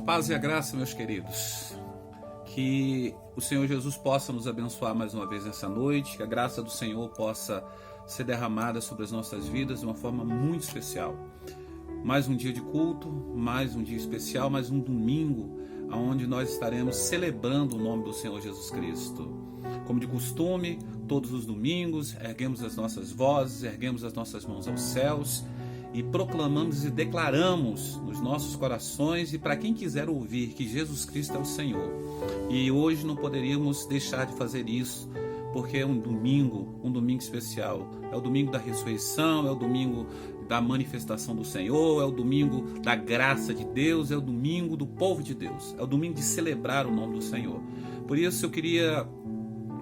paz e a graça, meus queridos. Que o Senhor Jesus possa nos abençoar mais uma vez nessa noite, que a graça do Senhor possa ser derramada sobre as nossas vidas de uma forma muito especial. Mais um dia de culto, mais um dia especial, mais um domingo, onde nós estaremos celebrando o nome do Senhor Jesus Cristo. Como de costume, todos os domingos, erguemos as nossas vozes, erguemos as nossas mãos aos céus e proclamamos e declaramos nos nossos corações e para quem quiser ouvir que Jesus Cristo é o Senhor. E hoje não poderíamos deixar de fazer isso, porque é um domingo especial. É o domingo da ressurreição, é o domingo da manifestação do Senhor, é o domingo da graça de Deus, é o domingo do povo de Deus, é o domingo de celebrar o nome do Senhor. Por isso eu queria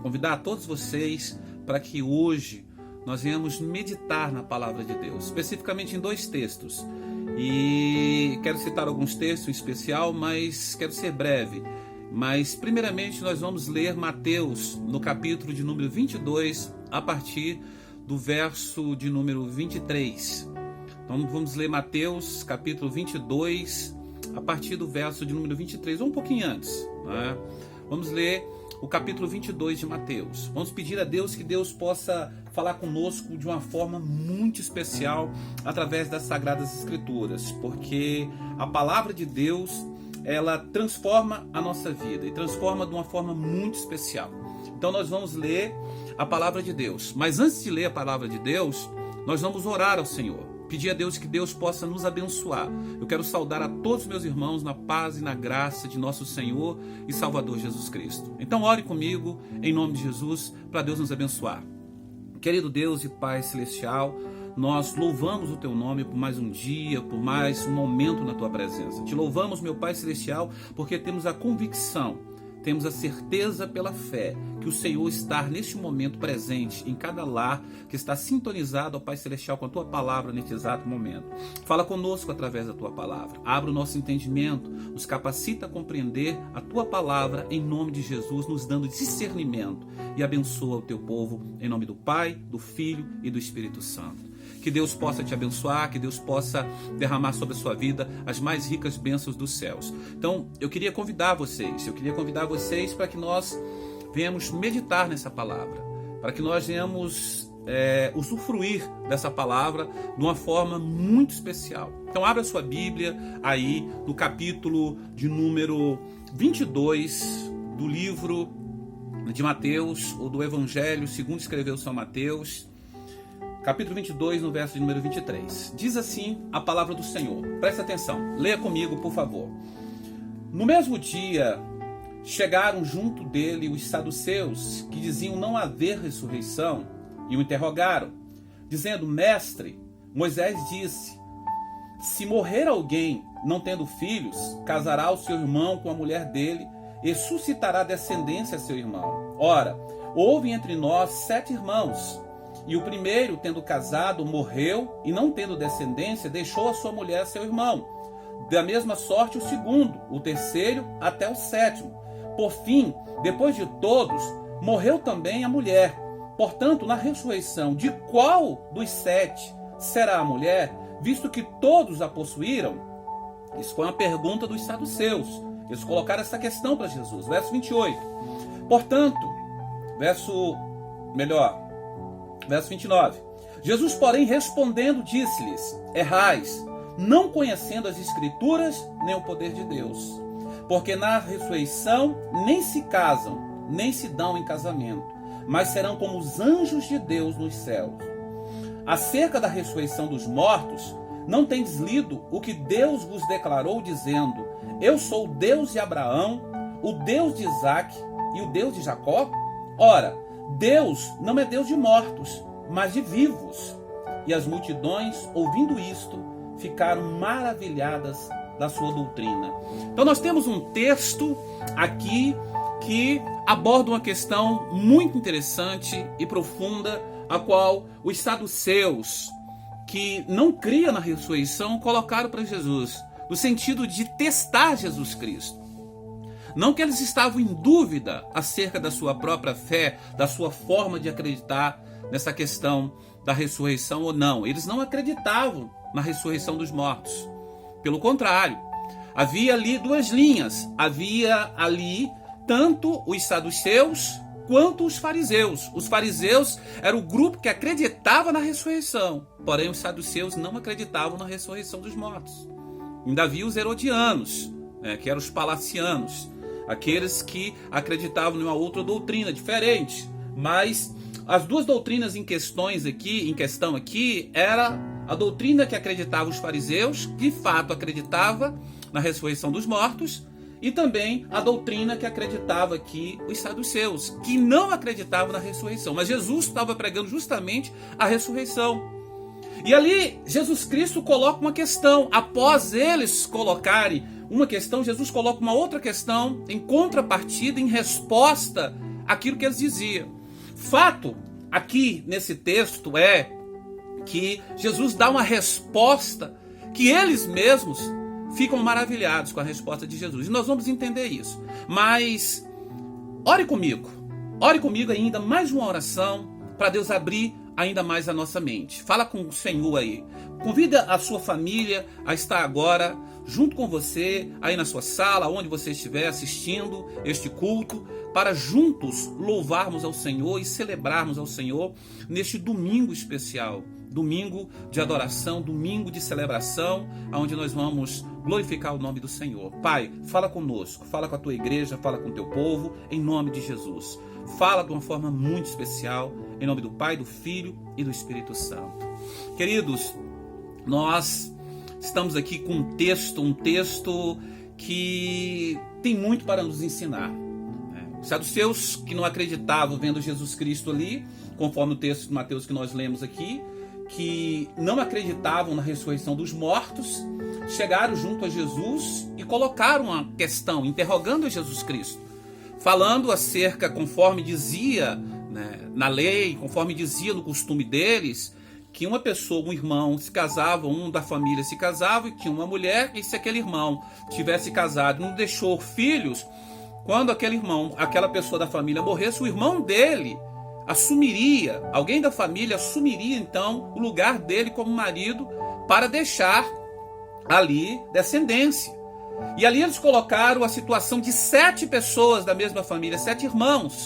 convidar a todos vocês para que hoje nós venhamos meditar na palavra de Deus, especificamente em dois textos. E quero citar alguns textos em especial, mas quero ser breve. Mas primeiramente nós vamos ler Mateus no capítulo de número 22, a partir do verso de número 23. Então vamos ler Mateus capítulo 22, a partir do verso de número 23, ou um pouquinho antes, né? Vamos ler o capítulo 22 de Mateus. Vamos pedir a Deus que Deus possa falar conosco de uma forma muito especial através das Sagradas Escrituras, porque a palavra de Deus, ela transforma a nossa vida e transforma de uma forma muito especial. Então nós vamos ler a palavra de Deus, mas antes de ler a palavra de Deus, nós vamos orar ao Senhor. Pedir a Deus que Deus possa nos abençoar. Eu quero saudar a todos os meus irmãos na paz e na graça de nosso Senhor e Salvador Jesus Cristo. Então ore comigo em nome de Jesus para Deus nos abençoar. Querido Deus e Pai Celestial, nós louvamos o Teu nome por mais um dia, por mais um momento na Tua presença. Te louvamos, meu Pai Celestial, porque temos a convicção, temos a certeza pela fé que o Senhor está neste momento presente em cada lar que está sintonizado ao Pai Celestial com a Tua palavra neste exato momento. Fala conosco através da Tua palavra. Abre o nosso entendimento, nos capacita a compreender a Tua palavra em nome de Jesus, nos dando discernimento e abençoa o Teu povo em nome do Pai, do Filho e do Espírito Santo. Que Deus possa te abençoar, que Deus possa derramar sobre a sua vida as mais ricas bênçãos dos céus. Então, eu queria convidar vocês para que nós venhamos meditar nessa palavra, para que nós venhamos usufruir dessa palavra de uma forma muito especial. Então, abra sua Bíblia aí no capítulo de número 22 do livro de Mateus, ou do Evangelho segundo escreveu São Mateus, capítulo 22, no verso de número 23. Diz assim a palavra do Senhor. Presta atenção, leia comigo, por favor. No mesmo dia, chegaram junto dele os saduceus, que diziam não haver ressurreição, e o interrogaram, dizendo: Mestre, Moisés disse, se morrer alguém não tendo filhos, casará o seu irmão com a mulher dele e suscitará descendência a seu irmão. Ora, houve entre nós 7 irmãos, e o primeiro, tendo casado, morreu, e não tendo descendência, deixou a sua mulher a seu irmão. Da mesma sorte o segundo, o terceiro, até o 7º. Por fim, depois de todos, morreu também a mulher. Portanto, na ressurreição, de qual dos 7 será a mulher, visto que todos a possuíram? Isso foi uma pergunta dos saduceus. Eles colocaram essa questão para Jesus. Verso 28. Portanto, verso 29. Jesus, porém, respondendo, disse-lhes: Errais, não conhecendo as Escrituras, nem o poder de Deus. Porque na ressurreição nem se casam, nem se dão em casamento, mas serão como os anjos de Deus nos céus. Acerca da ressurreição dos mortos, não tendes lido o que Deus vos declarou, dizendo: Eu sou o Deus de Abraão, o Deus de Isaque e o Deus de Jacó? Ora, Deus não é Deus de mortos, mas de vivos. E as multidões, ouvindo isto, ficaram maravilhadas da sua doutrina. Então nós temos um texto aqui que aborda uma questão muito interessante e profunda, a qual os saduceus, que não criam na ressurreição, colocaram para Jesus, no sentido de testar Jesus Cristo. Não que eles estavam em dúvida acerca da sua própria fé, da sua forma de acreditar nessa questão da ressurreição ou não. Eles não acreditavam na ressurreição dos mortos. Pelo contrário, Havia ali duas linhas. Havia ali tanto os saduceus quanto os fariseus. Os fariseus era o grupo que acreditava na ressurreição, porém os saduceus não acreditavam na ressurreição dos mortos. Ainda havia os herodianos, que eram os palacianos, aqueles que acreditavam em uma outra doutrina diferente. Mas as duas doutrinas em questão aqui era a doutrina que acreditava os fariseus, que de fato acreditava na ressurreição dos mortos, e também a doutrina que acreditava aqui os saduceus, que não acreditavam na ressurreição. Mas Jesus estava pregando justamente a ressurreição. E ali Jesus Cristo coloca uma questão. Após eles colocarem uma questão, Jesus coloca uma outra questão em contrapartida, em resposta àquilo que eles diziam. Fato aqui nesse texto é que Jesus dá uma resposta que eles mesmos ficam maravilhados com a resposta de Jesus. E nós vamos entender isso. Mas ore comigo ainda mais uma oração para Deus abrir ainda mais a nossa mente. Fala com o Senhor aí. Convida a sua família a estar agora junto com você, aí na sua sala, onde você estiver assistindo este culto, para juntos louvarmos ao Senhor e celebrarmos ao Senhor neste domingo especial. Domingo de adoração, domingo de celebração, onde nós vamos glorificar o nome do Senhor. Pai, fala conosco, fala com a tua igreja, fala com o teu povo, em nome de Jesus. Fala de uma forma muito especial, em nome do Pai, do Filho e do Espírito Santo. Queridos, nós estamos aqui com um texto que tem muito para nos ensinar. Os saduceus que não acreditavam vendo Jesus Cristo ali, conforme o texto de Mateus que nós lemos aqui, que não acreditavam na ressurreição dos mortos, chegaram junto a Jesus e colocaram uma questão, interrogando a Jesus Cristo, falando acerca, conforme dizia na lei, conforme dizia no costume deles, que uma pessoa, um irmão, se casava, um da família se casava e tinha uma mulher, e se aquele irmão tivesse casado e não deixou filhos, quando aquele irmão, aquela pessoa da família morresse, o irmão dele assumiria, alguém da família assumiria então o lugar dele como marido para deixar ali descendência. E ali eles colocaram a situação de 7 pessoas da mesma família, 7 irmãos.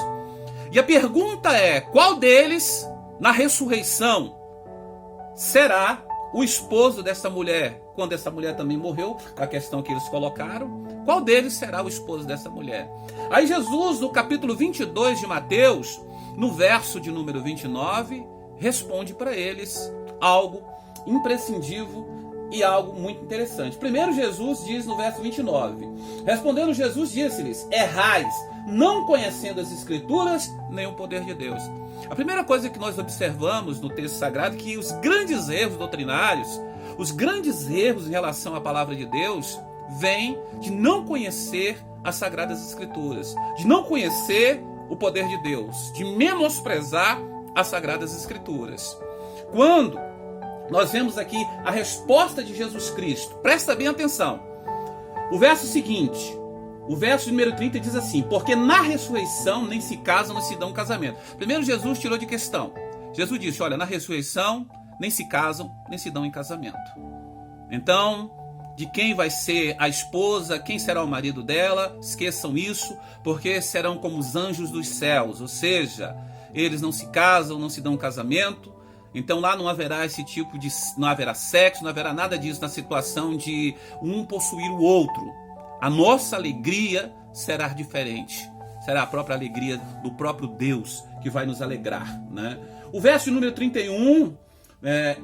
E a pergunta é, qual deles na ressurreição será o esposo dessa mulher? Quando essa mulher também morreu, a questão que eles colocaram, qual deles será o esposo dessa mulher? Aí Jesus, no capítulo 22 de Mateus, no verso de número 29, responde para eles algo imprescindível e algo muito interessante. Primeiro Jesus diz no verso 29, respondendo Jesus disse-lhes, errais, não conhecendo as Escrituras, nem o poder de Deus. A primeira coisa que nós observamos no texto sagrado é que os grandes erros doutrinários, os grandes erros em relação à palavra de Deus, vêm de não conhecer as Sagradas Escrituras, de não conhecer o poder de Deus, de menosprezar as Sagradas Escrituras. Quando nós vemos aqui a resposta de Jesus Cristo, presta bem atenção, o verso seguinte, o verso número 30 diz assim, porque na ressurreição nem se casam, nem se dão casamento. Primeiro Jesus tirou de questão, Jesus disse, olha, na ressurreição nem se casam, nem se dão em casamento. Então, de quem vai ser a esposa, quem será o marido dela, esqueçam isso, porque serão como os anjos dos céus, ou seja, eles não se casam, não se dão casamento, então lá não haverá esse tipo de, não haverá sexo, não haverá nada disso na situação de um possuir o outro. A nossa alegria será diferente, será a própria alegria do próprio Deus que vai nos alegrar, né? O verso número 31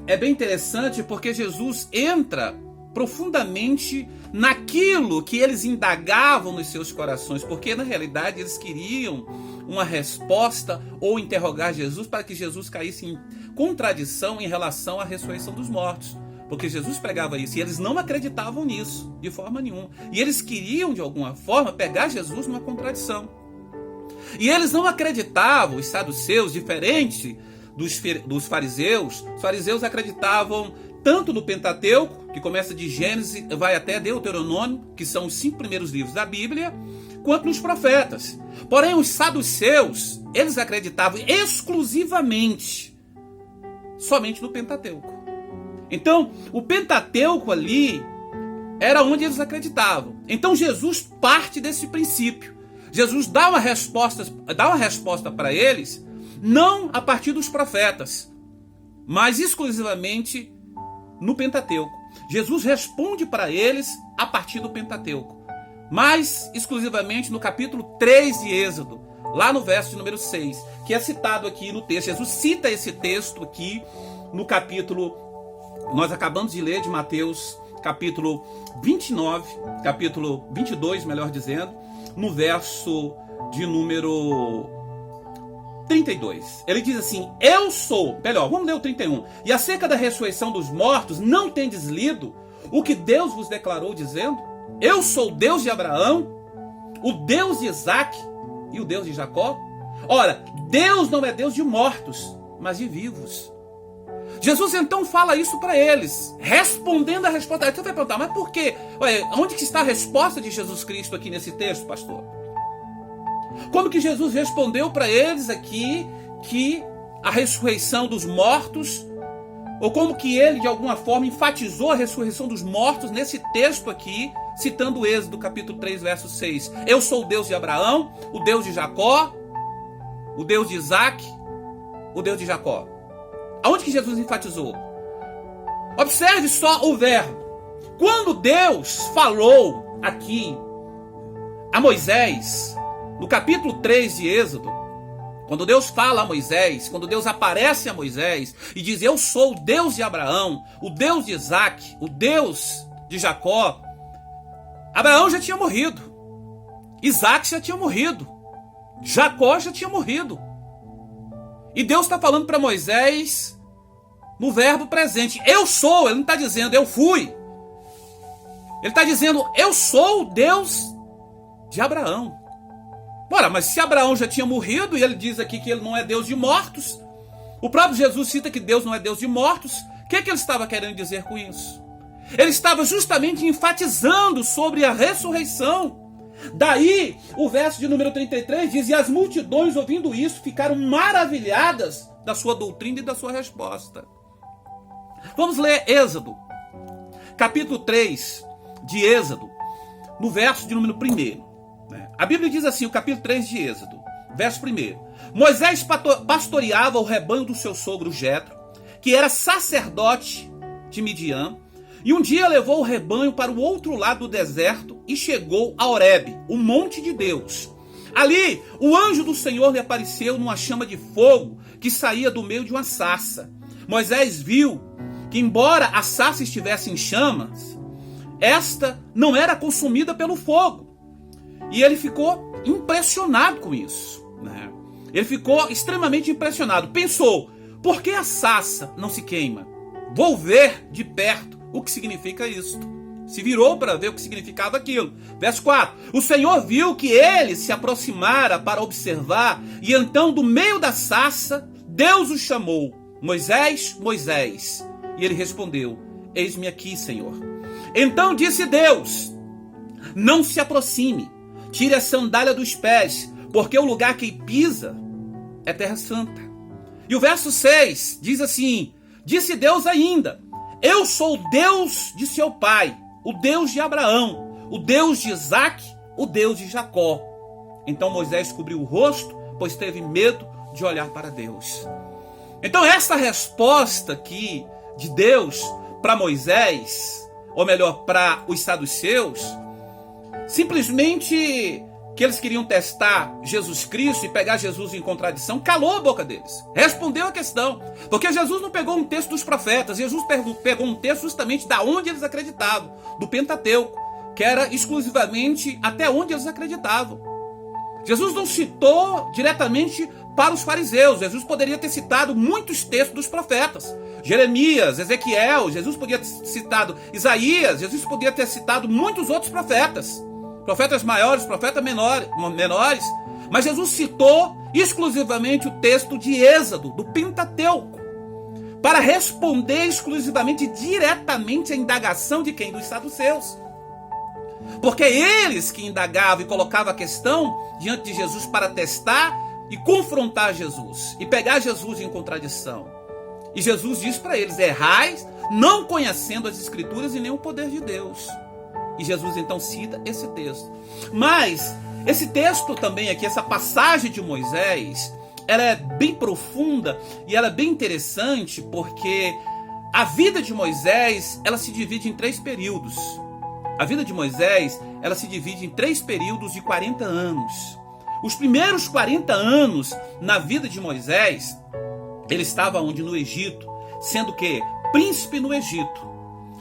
é bem interessante porque Jesus entra profundamente naquilo que eles indagavam nos seus corações, porque na realidade eles queriam uma resposta ou interrogar Jesus para que Jesus caísse em contradição em relação à ressurreição dos mortos, porque Jesus pregava isso e eles não acreditavam nisso de forma nenhuma, e eles queriam de alguma forma pegar Jesus numa contradição, e eles não acreditavam, os saduceus, diferente dos fariseus. Os fariseus acreditavam tanto no Pentateuco, que começa de Gênesis, vai até Deuteronômio, que são os 5 primeiros livros da Bíblia, quanto nos profetas. Porém, os saduceus, eles acreditavam exclusivamente, somente no Pentateuco. Então, o Pentateuco ali era onde eles acreditavam. Então Jesus parte desse princípio. Jesus dá uma resposta para eles, não a partir dos profetas, mas exclusivamente no Pentateuco. Jesus responde para eles a partir do Pentateuco, mas exclusivamente no capítulo 3 de Êxodo, lá no verso de número 6, que é citado aqui no texto. Jesus cita esse texto aqui no capítulo, nós acabamos de ler, de Mateus, capítulo 29, capítulo 22, melhor dizendo, no verso de número 32. Ele diz assim: eu sou, melhor, vamos ler o 31. E acerca da ressurreição dos mortos, não tendes lido o que Deus vos declarou, dizendo: eu sou o Deus de Abraão, o Deus de Isaque e o Deus de Jacó? Ora, Deus não é Deus de mortos, mas de vivos. Jesus então fala isso para eles, respondendo a resposta. Aí você vai perguntar, mas por quê? Olha, onde que está a resposta de Jesus Cristo aqui nesse texto, pastor? Como que Jesus respondeu para eles aqui que a ressurreição dos mortos, ou como que ele de alguma forma enfatizou a ressurreição dos mortos nesse texto aqui, citando o Êxodo capítulo 3, verso 6. Eu sou o Deus de Abraão, o Deus de Jacó, o Deus de Isaque, o Deus de Jacó. Aonde que Jesus enfatizou? Observe só o verbo. Quando Deus falou aqui a Moisés, no capítulo 3 de Êxodo, quando Deus fala a Moisés, quando Deus aparece a Moisés e diz: eu sou o Deus de Abraão, o Deus de Isaque, o Deus de Jacó, Abraão já tinha morrido, Isaque já tinha morrido, Jacó já tinha morrido. E Deus está falando para Moisés no verbo presente. Eu sou, ele não está dizendo eu fui. Ele está dizendo eu sou o Deus de Abraão. Ora, mas se Abraão já tinha morrido, e ele diz aqui que ele não é Deus de mortos, o próprio Jesus cita que Deus não é Deus de mortos, o que ele estava querendo dizer com isso? Ele estava justamente enfatizando sobre a ressurreição. Daí, o verso de número 33 diz: e as multidões, ouvindo isso, ficaram maravilhadas da sua doutrina e da sua resposta. Vamos ler Êxodo, capítulo 3 de Êxodo, no verso de número 1. A Bíblia diz assim, o capítulo 3 de Êxodo, verso 1. Moisés pastoreava o rebanho do seu sogro Jetro, que era sacerdote de Midian, e um dia levou o rebanho para o outro lado do deserto e chegou a Horebe, o monte de Deus. Ali, o anjo do Senhor lhe apareceu numa chama de fogo que saía do meio de uma sarça. Moisés viu que, embora a sarça estivesse em chamas, esta não era consumida pelo fogo. E ele ficou impressionado com isso, né? Ele ficou extremamente impressionado. Pensou, por que a sarça não se queima? Vou ver de perto o que significa isso. Se virou para ver o que significava aquilo. Verso 4. O Senhor viu que ele se aproximara para observar, e então do meio da sarça Deus o chamou: Moisés, Moisés. E ele respondeu: eis-me aqui, Senhor. Então disse Deus: não se aproxime, tire a sandália dos pés, porque o lugar que pisa é terra santa. E o verso 6 diz assim: disse Deus ainda: eu sou o Deus de seu pai, o Deus de Abraão, o Deus de Isaque, o Deus de Jacó. Então Moisés cobriu o rosto, pois teve medo de olhar para Deus. Então essa resposta aqui de Deus para Moisés, ou melhor, para os saduceus, simplesmente que eles queriam testar Jesus Cristo e pegar Jesus em contradição, calou a boca deles, respondeu a questão, porque Jesus não pegou um texto dos profetas, Jesus pegou um texto justamente da onde eles acreditavam, do Pentateuco, que era exclusivamente até onde eles acreditavam. Jesus não citou diretamente para os fariseus, Jesus poderia ter citado muitos textos dos profetas, Jeremias, Ezequiel, Jesus podia ter citado Isaías, Jesus podia ter citado muitos outros profetas maiores, profetas menores, mas Jesus citou exclusivamente o texto de Êxodo, do Pentateuco, para responder exclusivamente, diretamente à indagação de quem? Dos saduceus. Porque eles que indagavam e colocavam a questão diante de Jesus para testar e confrontar Jesus, e pegar Jesus em contradição. E Jesus diz para eles: errais, não conhecendo as Escrituras e nem o poder de Deus. E Jesus então cita esse texto. Mas esse texto também aqui, essa passagem de Moisés, ela é bem profunda e ela é bem interessante porque a vida de Moisés, ela se divide em 3 períodos. A vida de Moisés, ela se divide em 3 períodos de 40 anos. Os primeiros 40 anos na vida de Moisés, ele estava onde? No Egito, sendo que príncipe no Egito.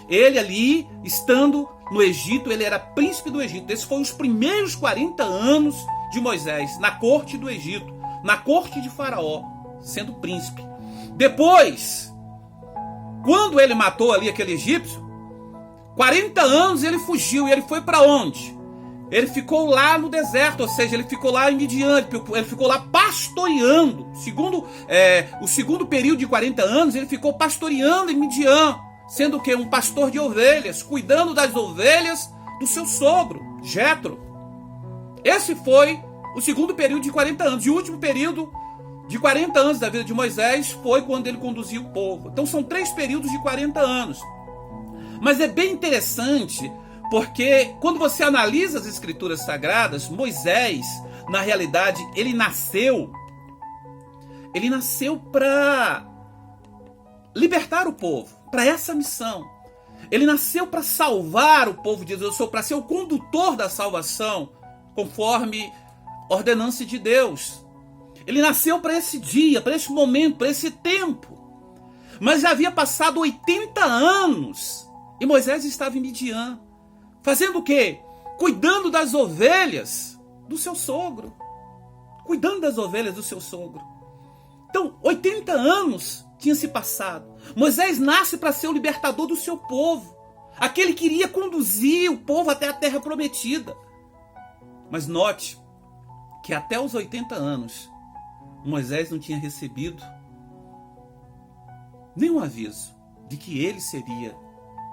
Ele ali, estando no Egito, ele era príncipe do Egito. Esses foram os primeiros 40 anos de Moisés, na corte do Egito, na corte de Faraó, sendo príncipe. Depois, quando ele matou ali aquele egípcio, 40 anos ele fugiu e ele foi para onde? Ele ficou lá no deserto, ou seja, ele ficou lá em Midian, ele ficou lá pastoreando. O segundo período de 40 anos, ele ficou pastoreando em Midian, sendo que um pastor de ovelhas, cuidando das ovelhas do seu sogro, Jetro. Esse foi o segundo período de 40 anos. E o último período de 40 anos da vida de Moisés foi quando ele conduziu o povo. Então são 3 períodos de 40 anos. Mas é bem interessante, porque quando você analisa as escrituras sagradas, Moisés, na realidade, ele nasceu para libertar o povo, para essa missão. Ele nasceu para salvar o povo de Deus, para ser o condutor da salvação, conforme ordenança de Deus. Ele nasceu para esse dia, para esse momento, para esse tempo. Mas já havia passado 80 anos e Moisés estava em Midian. Fazendo o quê? Cuidando das ovelhas do seu sogro. Cuidando das ovelhas do seu sogro. Então, 80 anos tinha se passado. Moisés nasce para ser o libertador do seu povo. Aquele que iria conduzir o povo até a terra prometida. Mas note que até os 80 anos, Moisés não tinha recebido nenhum aviso de que ele seria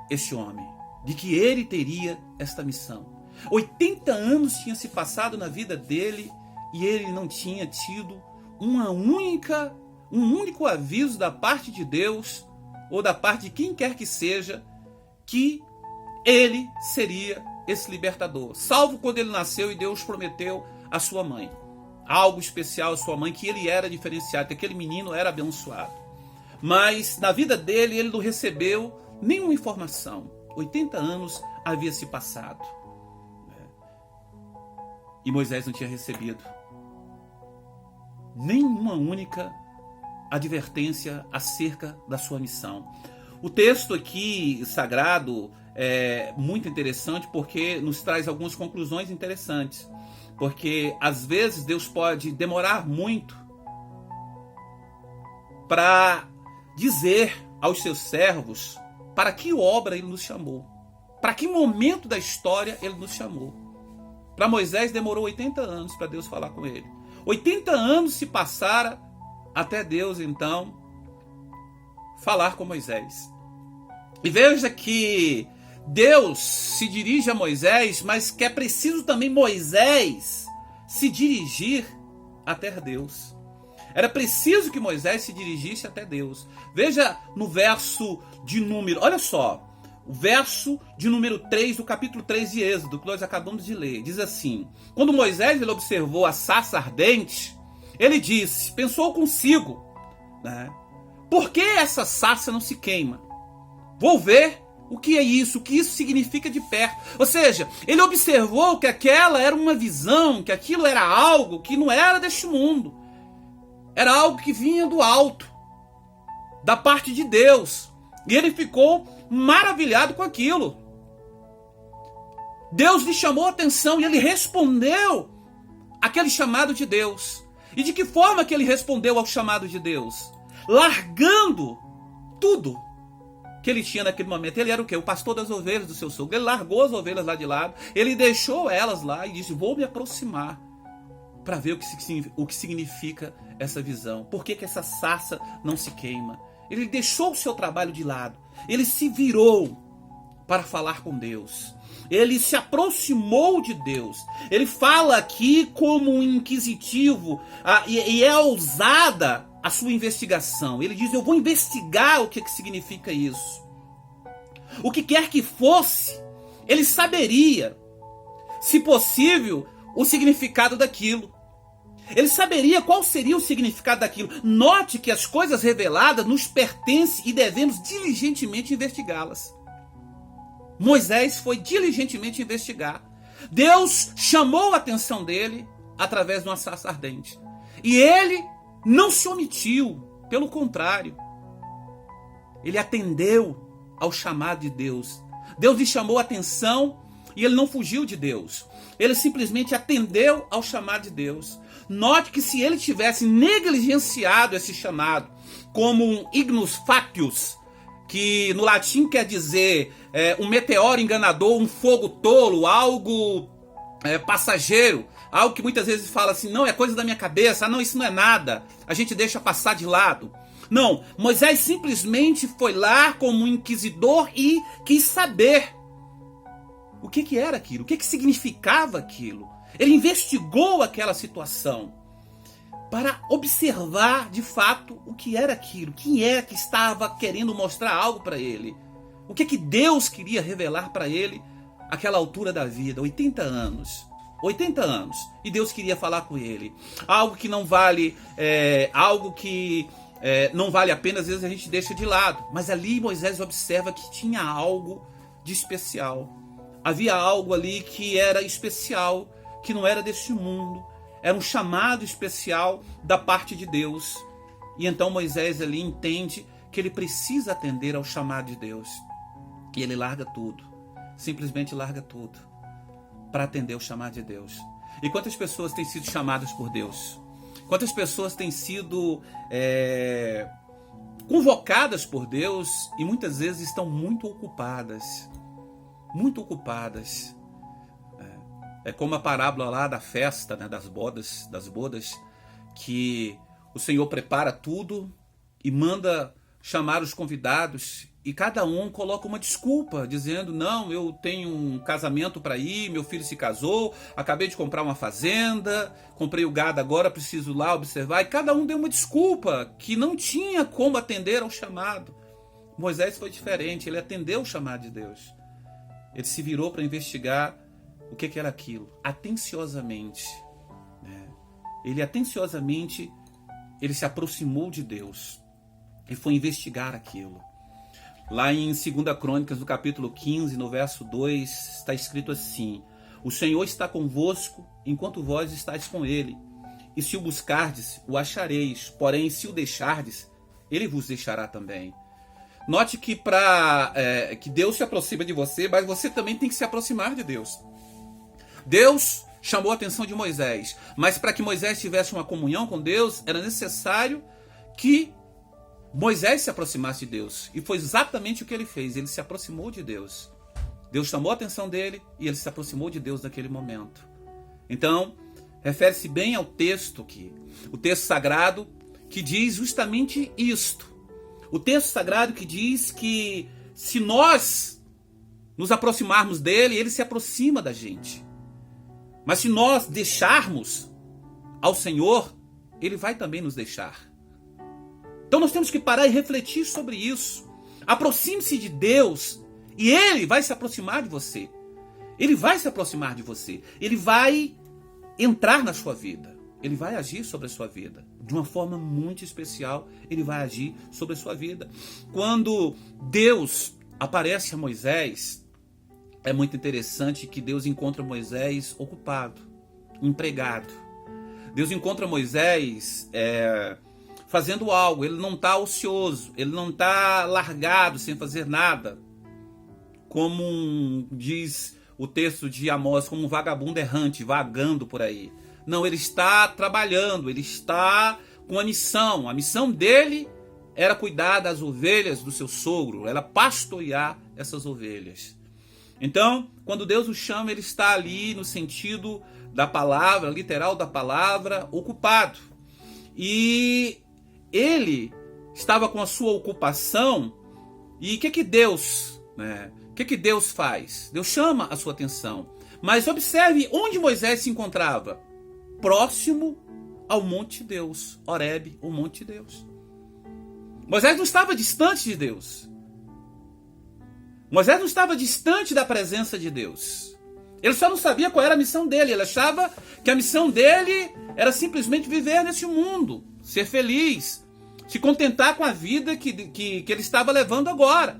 este homem, de que ele teria esta missão. 80 anos tinha se passado na vida dele e ele não tinha tido um único aviso da parte de Deus ou da parte de quem quer que seja que ele seria esse libertador. Salvo quando ele nasceu e Deus prometeu à sua mãe algo especial à sua mãe, que ele era diferenciado, que aquele menino era abençoado. Mas na vida dele ele não recebeu nenhuma informação. 80 anos havia se passado. E Moisés não tinha recebido nenhuma única advertência acerca da sua missão. O texto aqui sagrado é muito interessante porque nos traz algumas conclusões interessantes. Porque às vezes Deus pode demorar muito para dizer aos seus servos para que obra ele nos chamou, para que momento da história ele nos chamou. Para Moisés demorou 80 anos para Deus falar com ele. 80 anos se passaram até Deus então falar com Moisés. E veja que Deus se dirige a Moisés, mas que é preciso também Moisés se dirigir até Deus. Era preciso que Moisés se dirigisse até Deus. Veja no verso de número, olha só, o verso de número 3 do capítulo 3 de Êxodo, que nós acabamos de ler, diz assim: quando Moisés ele observou a sarça ardente, ele disse, pensou consigo, né? Por que essa sarça não se queima? Vou ver o que é isso, o que isso significa de perto. Ou seja, ele observou que aquela era uma visão, que aquilo era algo que não era deste mundo. Era algo que vinha do alto, da parte de Deus. E ele ficou maravilhado com aquilo. Deus lhe chamou a atenção e ele respondeu aquele chamado de Deus. E de que forma que ele respondeu ao chamado de Deus? Largando tudo que ele tinha naquele momento. Ele era o quê? O pastor das ovelhas do seu sogro. Ele largou as ovelhas lá de lado, ele deixou elas lá e disse, vou me aproximar para ver o que significa essa visão. Por que essa sarça não se queima? Ele deixou o seu trabalho de lado. Ele se virou para falar com Deus. Ele se aproximou de Deus. Ele fala aqui como um inquisitivo e é ousada a sua investigação. Ele diz, eu vou investigar o que significa isso. O que quer que fosse Ele saberia, se possível, o significado daquilo. Ele saberia qual seria o significado daquilo. Note que as coisas reveladas nos pertencem e devemos diligentemente investigá-las. Moisés foi diligentemente investigar. Deus chamou a atenção dele através de uma sarça ardente. E ele não se omitiu, pelo contrário. Ele atendeu ao chamado de Deus. Deus lhe chamou a atenção e ele não fugiu de Deus. Ele simplesmente atendeu ao chamado de Deus. Note que se ele tivesse negligenciado esse chamado como um ignus fatuus, que no latim quer dizer um meteoro enganador, um fogo tolo, algo passageiro, algo que muitas vezes fala assim, não, é coisa da minha cabeça, não, isso não é nada, a gente deixa passar de lado. Não, Moisés simplesmente foi lá como um inquisidor e quis saber o que era aquilo, o que significava aquilo. Ele investigou aquela situação para observar de fato o que era aquilo, quem é que estava querendo mostrar algo para ele, o que Deus queria revelar para ele àquela altura da vida, 80 anos, e Deus queria falar com ele, algo que não vale, não vale a pena, às vezes a gente deixa de lado, mas ali Moisés observa que tinha algo de especial, havia algo ali que era especial, que não era deste mundo, era um chamado especial da parte de Deus. E então Moisés ali entende que ele precisa atender ao chamado de Deus. E ele larga tudo, simplesmente larga tudo, para atender o chamado de Deus. E quantas pessoas têm sido chamadas por Deus? Quantas pessoas têm sido convocadas por Deus e muitas vezes estão muito ocupadas. Muito ocupadas. É como a parábola lá da festa, né, das bodas, que o Senhor prepara tudo e manda chamar os convidados e cada um coloca uma desculpa, dizendo, não, eu tenho um casamento para ir, meu filho se casou, acabei de comprar uma fazenda, comprei o gado agora, preciso lá observar, e cada um deu uma desculpa que não tinha como atender ao chamado. Moisés foi diferente, ele atendeu o chamado de Deus. Ele se virou para investigar o que era aquilo, atenciosamente. Né? Ele se aproximou de Deus e foi investigar aquilo. Lá em 2 Crônicas, no capítulo 15, no verso 2, está escrito assim: o Senhor está convosco enquanto vós estáis com ele, e se o buscardes, o achareis, porém se o deixardes, ele vos deixará também. Note que que Deus se aproxima de você, mas você também tem que se aproximar de Deus. Deus chamou a atenção de Moisés, mas para que Moisés tivesse uma comunhão com Deus, era necessário que Moisés se aproximasse de Deus. E foi exatamente o que ele fez, ele se aproximou de Deus. Deus chamou a atenção dele e ele se aproximou de Deus naquele momento. Então, refere-se bem ao texto aqui, o texto sagrado que diz justamente isto. O texto sagrado que diz que se nós nos aproximarmos dele, ele se aproxima da gente. Mas se nós deixarmos ao Senhor, ele vai também nos deixar. Então nós temos que parar e refletir sobre isso. Aproxime-se de Deus e ele vai se aproximar de você. Ele vai se aproximar de você. Ele vai entrar na sua vida. Ele vai agir sobre a sua vida. De uma forma muito especial, ele vai agir sobre a sua vida. Quando Deus aparece a Moisés, é muito interessante que Deus encontra Moisés ocupado, empregado. Deus encontra Moisés fazendo algo, ele não está ocioso, ele não está largado sem fazer nada. Como diz o texto de Amós, como um vagabundo errante, vagando por aí. Não, ele está trabalhando, ele está com a missão. A missão dele era cuidar das ovelhas do seu sogro, era pastorear essas ovelhas. Então, quando Deus o chama, ele está ali no sentido da palavra, literal da palavra, ocupado. E ele estava com a sua ocupação, e o que Deus, o que Deus faz? Deus chama a sua atenção. Mas observe onde Moisés se encontrava. Próximo ao monte de Deus, Horebe, o monte de Deus. Moisés não estava distante de Deus. Moisés não estava distante da presença de Deus. Ele só não sabia qual era a missão dele. Ele achava que a missão dele era simplesmente viver nesse mundo, ser feliz, se contentar com a vida que ele estava levando agora.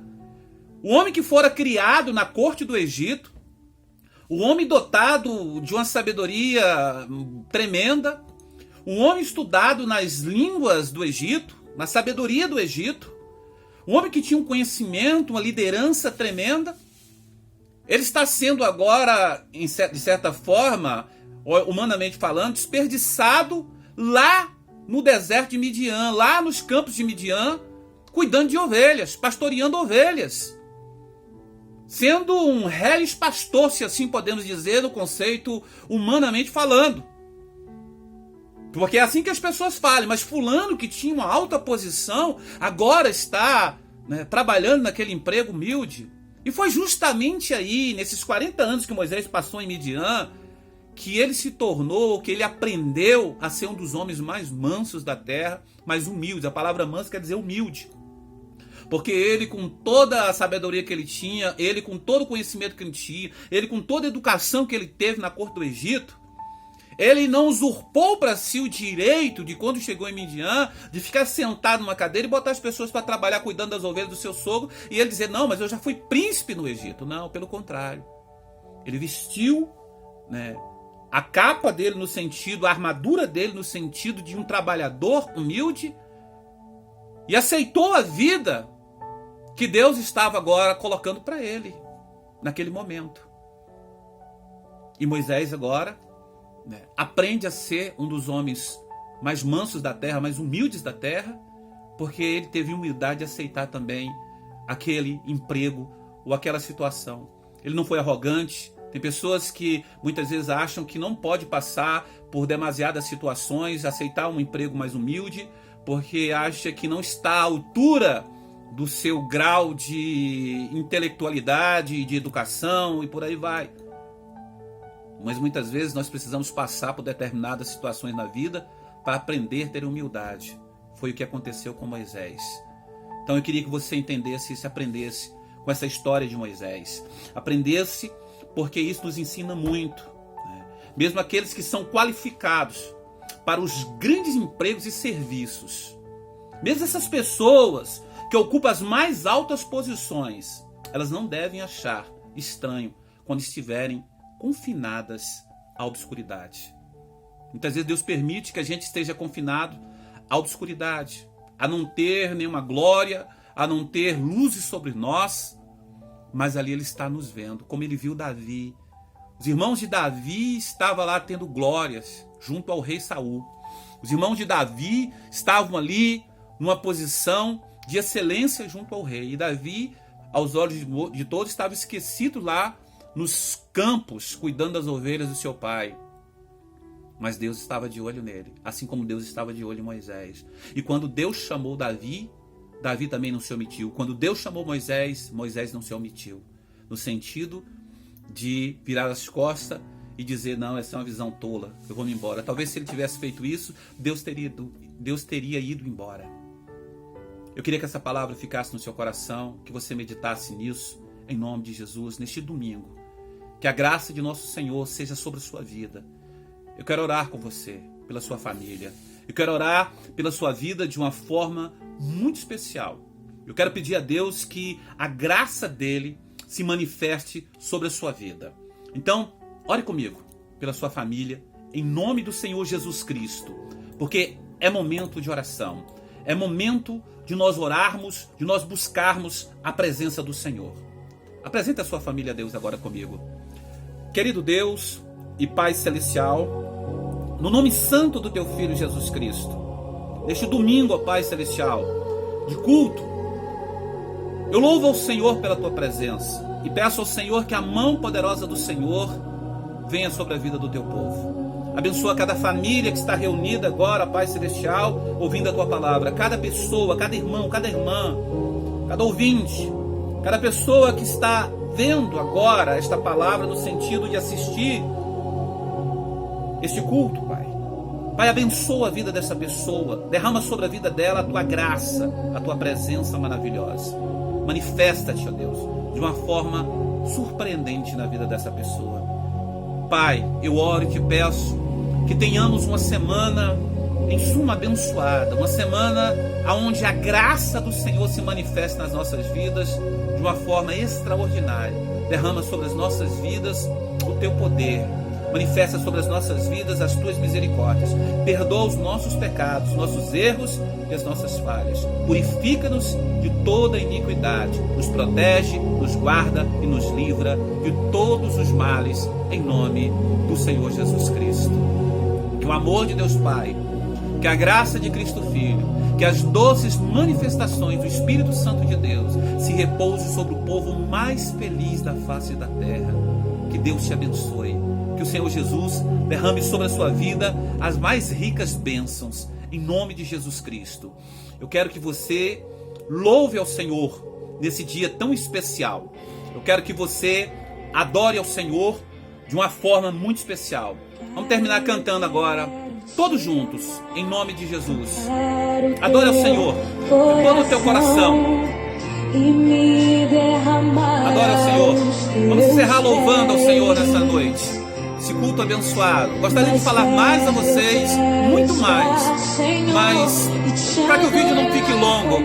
O homem que fora criado na corte do Egito, o homem dotado de uma sabedoria tremenda, um homem estudado nas línguas do Egito, na sabedoria do Egito, um homem que tinha um conhecimento, uma liderança tremenda, ele está sendo agora, de certa forma, humanamente falando, desperdiçado lá no deserto de Midian, lá nos campos de Midian, cuidando de ovelhas, pastoreando ovelhas. Sendo um reles pastor, se assim podemos dizer, no conceito humanamente falando. Porque é assim que as pessoas falam, mas fulano que tinha uma alta posição, agora está trabalhando naquele emprego humilde. E foi justamente aí, nesses 40 anos que Moisés passou em Midian, que ele se tornou, que ele aprendeu a ser um dos homens mais mansos da terra, mais humildes. A palavra manso quer dizer humilde. Porque ele, com toda a sabedoria que ele tinha, ele com todo o conhecimento que ele tinha, ele com toda a educação que ele teve na corte do Egito, ele não usurpou para si o direito de, quando chegou em Midian, de ficar sentado numa cadeira e botar as pessoas para trabalhar cuidando das ovelhas do seu sogro, e ele dizer, não, mas eu já fui príncipe no Egito. Não, pelo contrário. Ele vestiu a capa dele no sentido, a armadura dele no sentido de um trabalhador humilde, e aceitou a vida que Deus estava agora colocando para ele, naquele momento. E Moisés agora aprende a ser um dos homens mais mansos da terra, mais humildes da terra, porque ele teve humildade de aceitar também aquele emprego ou aquela situação. Ele não foi arrogante. Tem pessoas que muitas vezes acham que não pode passar por demasiadas situações, aceitar um emprego mais humilde, porque acha que não está à altura do seu grau de intelectualidade, de educação e por aí vai. Mas muitas vezes nós precisamos passar por determinadas situações na vida para aprender a ter humildade. Foi o que aconteceu com Moisés. Então eu queria que você entendesse e se aprendesse com essa história de Moisés. Aprendesse porque isso nos ensina muito. Mesmo aqueles que são qualificados para os grandes empregos e serviços. Mesmo essas pessoas que ocupam as mais altas posições, elas não devem achar estranho quando estiverem confinadas à obscuridade. Muitas vezes Deus permite que a gente esteja confinado à obscuridade, a não ter nenhuma glória, a não ter luzes sobre nós, mas ali Ele está nos vendo, como Ele viu Davi. Os irmãos de Davi estavam lá tendo glórias junto ao rei Saul. Os irmãos de Davi estavam ali numa posição de excelência junto ao rei. E Davi, aos olhos de todos, estava esquecido lá nos campos, cuidando das ovelhas do seu pai. Mas Deus estava de olho nele, assim como Deus estava de olho em Moisés. E quando Deus chamou Davi, Davi também não se omitiu. Quando Deus chamou Moisés, Moisés não se omitiu. No sentido de virar as costas e dizer, não, essa é uma visão tola, eu vou me embora. Talvez se ele tivesse feito isso, Deus teria ido embora. Eu queria que essa palavra ficasse no seu coração, que você meditasse nisso, em nome de Jesus, neste domingo. Que a graça de nosso Senhor seja sobre a sua vida. Eu quero orar com você, pela sua família. Eu quero orar pela sua vida de uma forma muito especial. Eu quero pedir a Deus que a graça dele se manifeste sobre a sua vida. Então, ore comigo, pela sua família, em nome do Senhor Jesus Cristo. Porque é momento de oração. É momento de nós orarmos, de nós buscarmos a presença do Senhor. Apresenta a sua família a Deus agora comigo. Querido Deus e Pai Celestial, no nome santo do Teu Filho Jesus Cristo, neste domingo, ó Pai Celestial, de culto, eu louvo ao Senhor pela Tua presença e peço ao Senhor que a mão poderosa do Senhor venha sobre a vida do Teu povo. Abençoa cada família que está reunida agora, Pai Celestial, ouvindo a Tua palavra. Cada pessoa, cada irmão, cada irmã, cada ouvinte, cada pessoa que está vendo agora esta palavra no sentido de assistir este culto, Pai. Pai, abençoa a vida dessa pessoa. Derrama sobre a vida dela a Tua graça, a Tua presença maravilhosa. Manifesta-te, ó Deus. de uma forma surpreendente na vida dessa pessoa. Pai, eu oro e te peço que tenhamos uma semana em suma abençoada, uma semana onde a graça do Senhor se manifesta nas nossas vidas de uma forma extraordinária. Derrama sobre as nossas vidas o teu poder, manifesta sobre as nossas vidas as tuas misericórdias, perdoa os nossos pecados, nossos erros e as nossas falhas, purifica-nos de toda iniquidade, nos protege, nos guarda e nos livra de todos os males, em nome do Senhor Jesus Cristo. Que o amor de Deus Pai, que a graça de Cristo Filho, que as doces manifestações do Espírito Santo de Deus se repouse sobre o povo mais feliz da face da terra. Que Deus te abençoe. Que o Senhor Jesus derrame sobre a sua vida as mais ricas bênçãos, em nome de Jesus Cristo. Eu quero que você louve ao Senhor nesse dia tão especial. Eu quero que você adore ao Senhor de uma forma muito especial. Vamos terminar cantando agora, todos juntos, em nome de Jesus. Adore ao Senhor de todo o teu coração. Adore ao Senhor. Vamos encerrar louvando ao Senhor nessa noite. Esse culto abençoado. Gostaria de falar mais a vocês, muito mais. Mas, para que o vídeo não fique longo,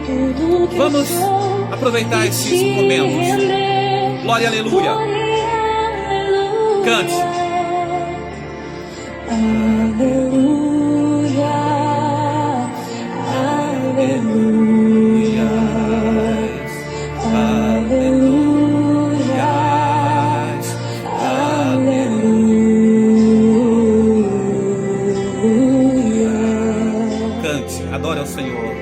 vamos aproveitar esses momentos. Glória e aleluia. Cante. Aleluia, aleluia, aleluia, aleluia. Cante, adore ao Senhor.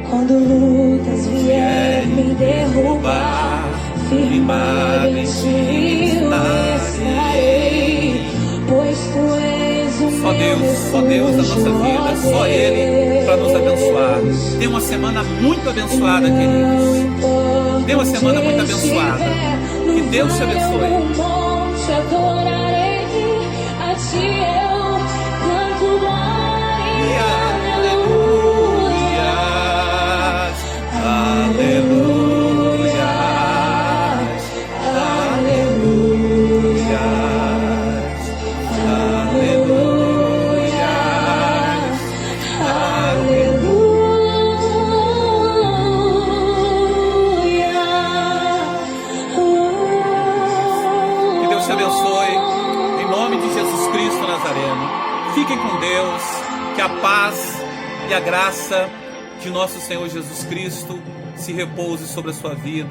Quando lutas vier me derrubar, firmado em ti eu estarei, pois tu és o Só Deus na nossa vida, só Ele para nos abençoar. Tenha uma semana muito abençoada, queridos. Tenha uma semana muito abençoada. Que Deus te abençoe. Te adorarei, a ti eu canto glória. Aleluia, aleluia, aleluia, Que Deus te abençoe, em nome de Jesus Cristo Nazareno. Fiquem com Deus, que a paz e a graça de nosso Senhor Jesus Cristo se repouse sobre a sua vida.